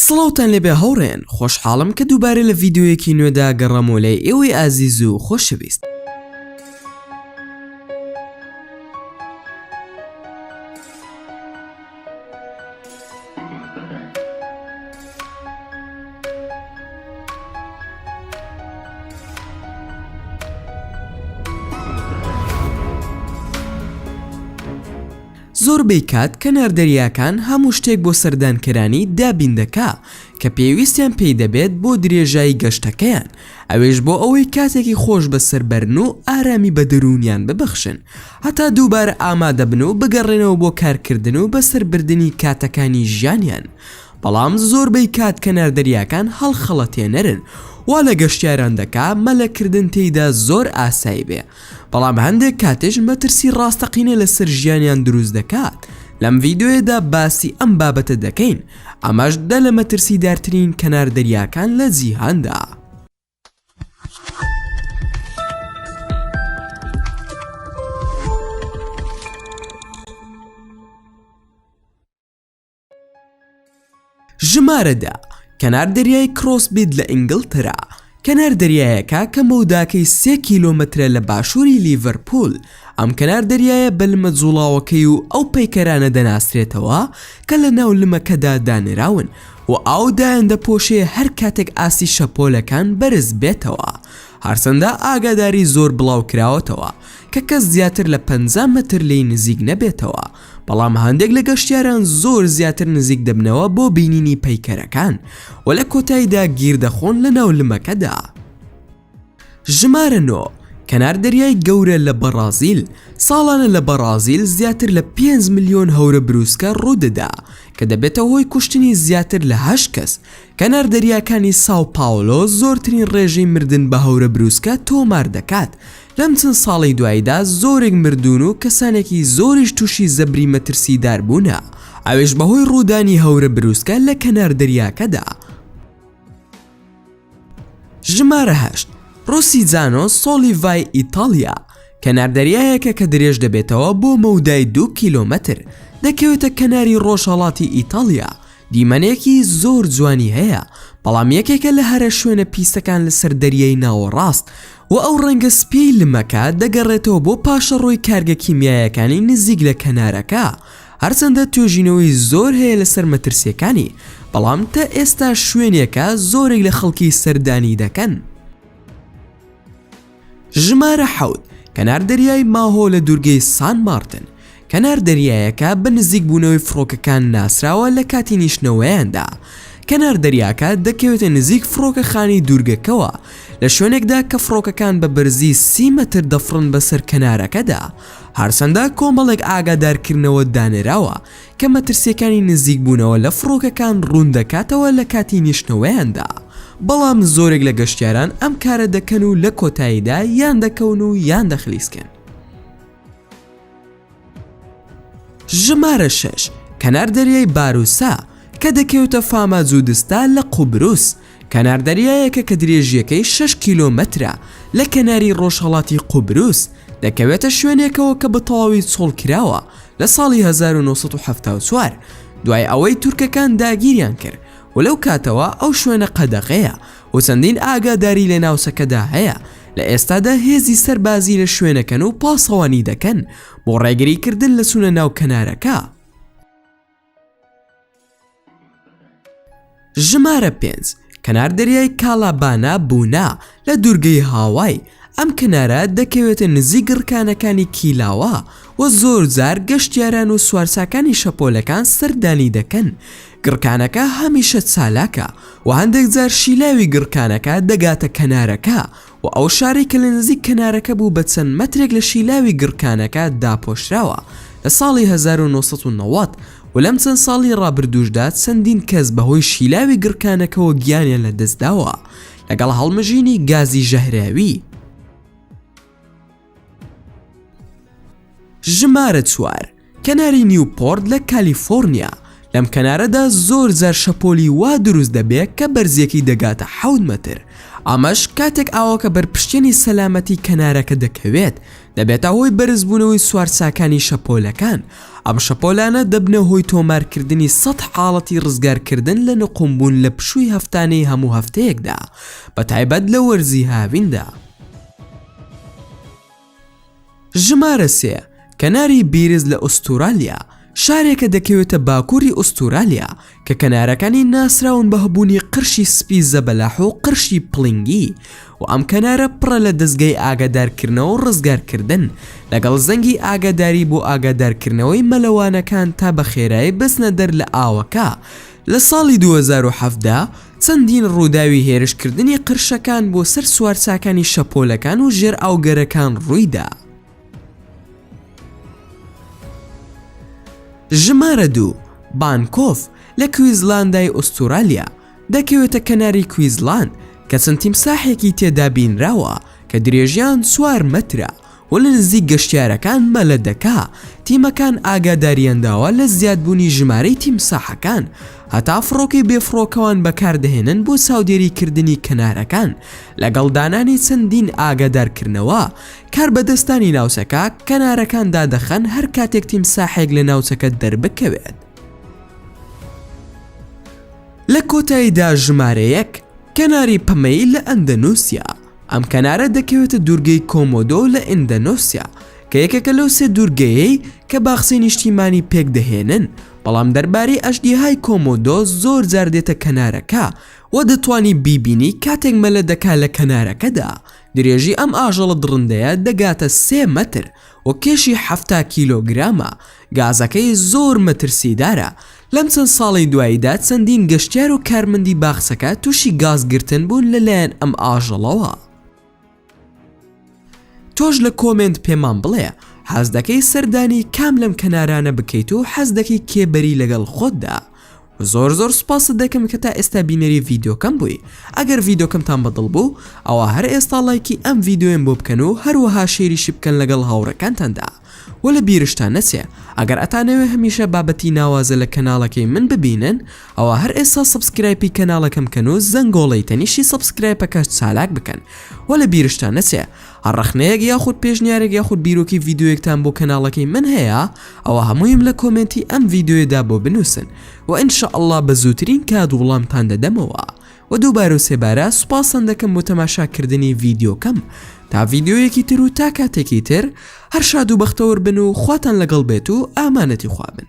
سڵاوتان لێبێ هەوڕێن خۆشحاڵم کە دووبارە لە ڤیدیۆیەکی نوێدا گەڕامۆ لای ئێوەی ئازیز و خۆشەویست. زۆربەی کات کەنار دەریاکان هەموو شتێک بۆ سەردانکەرانی دابین دەکا کە پێویستیان پێی دەبێت بۆ درێژایی گەشتەکەیان، ئەوێش بۆ ئەوەی کاتێکی خۆش بەسەربەرن و ئارامی بە دەرونیان ببەخشن هەتا دووبارە ئامادەبن و بگەڕێنەوە بۆ کارکردن و بەسەربردنی کاتەکانی ژیانیان. بەڵام زۆربەی کات کەنار دەریاکان هەڵخەڵەتێنەرن وا لە گەشتیاران دەکا مەلەکردن تێیدا زۆر ئاسایی بێ، بەڵام هەندێک کاتێش مەترسی ڕاستەقینە لەسەر ژیانیان دروست دەکات. لەم ڤیدیۆیەدا باسی ئەم بابەتە دەکەین، ئەمەش دە لە مەترسی دارترین کەنار دەریاکان لە جیهاندا. ژمارەدا کەنار دەریای کرۆسبید لە ئینگلترا، کەنار دەریایەکە کە مەوداکەی 3 کیلۆمەترە لە باشووری لیڤەرپول. ئەم کەنار دەریایە بە لمە جوڵاوەکەی و ئەو پەیکەرانە دەناسرێتەوە کە لە ناو لمەکەدا دانراون و ئاودایان دەپۆشێ هەر کاتێک ئاسی شەپۆلەکان بەرز بێتەوە. هەرچەندە ئاگاداری زۆر بڵاو کراوەتەوە کە کەس زیاتر لە 50 مەتر لێی نزیک نەبێتەوە، بەڵام هەندێک لە گەشتیاران زۆر زیاتر نزیک دەبنەوە بۆ بینینی پەیکەرەکان و لە کۆتاییدا گیر دەخۆن لە ناو لمەکەدا. ژمارە 9 کەنار دەریای گەورە لە بەرازیل. ساڵانە لە بەرازیل زیاتر لە 5 ملیۆن هەورە بروسکە ڕوودەدا کە دەبێتە هۆی کوشتنی زیاتر لە 8 کەس. کەنار دەریاکانی ساو پاولۆ زۆرترین ڕێژەی مردن بە هەورە بروسکە تۆمار دەکات. لەم چەند ساڵی دواییدا زۆرێک مردون و کەسانێکی زۆریش تووشی زەبری مەترسیدار بوونە، ئەوێش بەهۆی ڕوودانی هەورە بروسکە لە کەنار دەریاکەدا. ژمارە 8 ڕۆسیجانۆ سۆلیڤای ئیتالیا، کەنار دەریایەکە کە درێژ دەبێتەوە بۆ مەودای 2 کیلۆمەتر، دەکەوێتە کەناری ڕۆژهەڵاتی ئیتالیا. دیمەنێکی زۆر جوانی هەیە، بەڵام یەکێکە لە هەرە شوێنە پیسەکان لەسەر دەریای ناوەڕاست و ئەو ڕەنگە سپیەی لمەکە دەگەڕێتەوە بۆ پاشەڕۆی کارگە کیمیایەکانی نزیک لە کەنارەکە. هەرچەندە توێژینەوەی زۆر هەیە لەسەر مەترسیەکانی، بەڵام تا ئێستا شوێنێکە زۆرێک لە خەڵکی سەردانی دەکەن. ژمارە 7 کەنار دەریای ماهۆ لە دوورگەی سان مارتن، کەنار دەریایەکە بە نزیک بوونەوەی فڕۆکەکان ناسراوە لە کاتی نیشتنەوەیاندا. کەنار دەریاکە دەکەوێتە نزیک فڕۆکەخانی دوورگەکەوە لە شوێنێکدا کە فڕۆکەکان بە بەرزی 30 مەتر دەفڕن بەسەر کەنارەکەدا. هەرچەندە کۆمەڵێک ئاگادارکردنەوە دانراوە کە مەترسیەکانی نزیک بوونەوە لە فڕۆکەکان ڕوون دەکاتەوە لە کاتی نیشتنەوەیاندا، بەڵام زۆرێک لە گەشتیاران ئەم کارە دەکەن و لە کۆتاییدا یان دەکەون و یان دەخلیسکن. ژمارە 6 کەنار دەریای باروسا، کە دەکەوێتە فاماج و دستا لە قوبروس. کەنار دەریایەکە کە درێژیەکەی 6 کیلۆمەترە لە کەناری ڕۆژهەڵاتی قوبروس، دەکەوێتە شوێنێکەوە کە بە تەواوی چۆڵ کراوە لە ساڵی 1974 دوای ئەوەی تورکەکان داگیریان کرد و لەو کاتەوە ئەو شوێنە قەدەغەیە و چەندین ئاگاداری لە ناوچەکەدا هەیە. لە ئێستادا هێزی سەربازی لە شوێنەکەن و پاسەوانی دەکەن بۆ ڕێگریکردن لە چوونە ناو کەنارەکە. ژمارە 5 کەنار دەریای کالابانا بوونا لە دوورگەی هاوای. ئەم کەنارە دەکەوێتە نزیک گڕکانەکانی کیلاوە و زۆر جار گەشتیاران و سوارچاکانی شەپۆلەکان سەردانی دەکەن. گڕکانەکە هەمیشە چالاکە و هەندێک جار شیلاوی گڕکانەکە دەگاتە کەنارەکە و ئەو شارێک کە لە نزیک کەنارەکە بوو بە چەند مەترێک لە شیلاوی گڕکانەکە داپۆشراوە لە ساڵی 1990 و لەم چەند ساڵی ڕابردووشدا چەندین کەس بەهۆی شیلاوی گڕکانەکەەوە گیانیان لە دەستداوە لەگەڵ هەڵمەژینی گازی ژەهراوی. ژمارە 4 کەناری نیوپۆرت لە کالیفۆرنیا. لەم کەنارەدا زۆر جار شەپۆلی وا دروست دەبێت کە بەرزیەکی دەگاتە 7 مەتر. ئەمەش کاتێک ئاوەکە بەرپشتێنی سەلامەتی کەنارەکە دەکەوێت دەبێتە هۆی بەرزبوونەوەی سوارچاکانی شەپۆلەکان. ئەم شەپۆلانە دەبنە هۆی تۆمارکردنی 100 حاڵەتی ڕزگارکردن لە نقمبوون لە پشووی هەفتانەی هەموو هەفتەیەکدا، بە تایبەت لە وەرزی هاویندا. ژمارە 3. کەناری بیرز لە ئوستورالیا، شارێکە دەکەوێتە باکووری ئوستورالیا کە کەنارەکانی ناسراون بە هەبوونی قرشی سپی زەبەلاح و قرشی پڵنگی، و ئەم کەنارە پڕە لە دەستگای ئاگادارکردنەوە و ڕزگارکردن لەگەڵ زەنگی ئاگاداری بۆ ئاگادارکردنەوەی مەلەوانەکان تا بە خێرایی بچنە دەر لە ئاوەکە. لە ساڵی 2007دا چەندین ڕووداوی هێرشکردنی قرشەکان بۆ سەر سوارچاکانی شەپۆلەکان و ژێر ئاوگەرەکان ڕوویدا. ژمارە 2. بانکۆف لە کویزلاندای ئوستورالیا، دەکەوێتە کەناری کویزلاند کە چەند تیمساحێکی تێدا بینراوە کە درێژیان 4 مەترە و لە نزیک گەشتیارەکان مەلە دەکا. تیمەکان ئاگاداریانداوە لە زیادبوونی ژمارەی تیمساحەکان، هەتا فڕۆکەی بێفڕۆکەوان بەکاردەهێنن بۆ چاودێریکردنی کەنارەکان لەگەڵ دانانی چەندین ئاگادارکردنەوە. کار بەدەستانی ناوچەکە کەنارەکان دادەخەن هەر کاتێک تیمساحێک لە ناوچەکە دەربکەوێت. لە کۆتاییدا ژمارە 1. کەناری پەمەی لە ئەندەنوسیا، ئەم کەنارە دەکەوێتە دوورگەی کۆمۆدۆ لە ئیندۆنێسیا کە یەکێکە لەو 3 دوورگەیەی کە باخچەی نیشتیمانی پێک دەهێنن، بەڵام دەربارەی ئەژدیهای کۆمۆدۆ زۆر جار دێتە کەنارەکە و دەتوانی بیبینی کاتێک مەلە دەکا لە کەنارەکەدا. درێژی ئەم ئاژەڵە دڕندەیە دەگاتە 3 مەتر و کێشی 70 کیلۆگرامە. گازەکەی زۆر مەترسیدارە. لەم چەند ساڵی دواییدا چەندین گەشتیار و کارمەندی باخچەکە تووشی گازگرتن بوون لەلایەن ئەم ئاژەڵەوە. تۆش لە کۆمنت پێمان بڵێ حەز دەکەی سەردانی کام لەم کەنارانە بکەیت و حەز دەکەی کێبەری لەگەڵ خۆتدا. زۆر سوپاس دەکەم کە تا ئێستا بینەری ڤیدیۆکەم بووی. ئەگەر ڤیدیۆکەمتان بەدڵ بوو ئەوە هەر ئێستا لایکی ئەم ڤیدیۆیان بۆ بکەن و هەروەها شێریشی بکەن لەگەڵ هاوڕەکانتاندا. و لە بیرشتان نەچێ ئەگەر ئەتانەوێ هەمیشە بابەتی ناوازە لە کەناڵەکەی من ببینن ئەوە هەر ئێستا سبسکرایبی کەناڵەکەم بکەن و زەنگۆڵەی تەنیشی سبسکرایبەکەش چالاک بکەن. و لە بیرشتان نەچێ هەڕەخنەیەک یاخود پێشنیارێک یاخود بیرۆکی ڤیدیۆیەکتان بۆ کەناڵەکەی من هەیە ئەوە هەموویم لە کۆمنتی ئەم ڤیدیۆیەدا بۆ بنووسن و ئینشاءالله بە زووترین کات وڵامتان دەدەمەوە. و دووبارە و سێبارە سوپاسان دەکەم بۆ تەماشاکردنی ڤیدیۆکەم. تا ڤیدیۆیەکی تر و تا کاتێکی تر هەر شاد و بەختەوەر بن و خواتان لەگەڵ بێت و ئامانەتی خوا بن.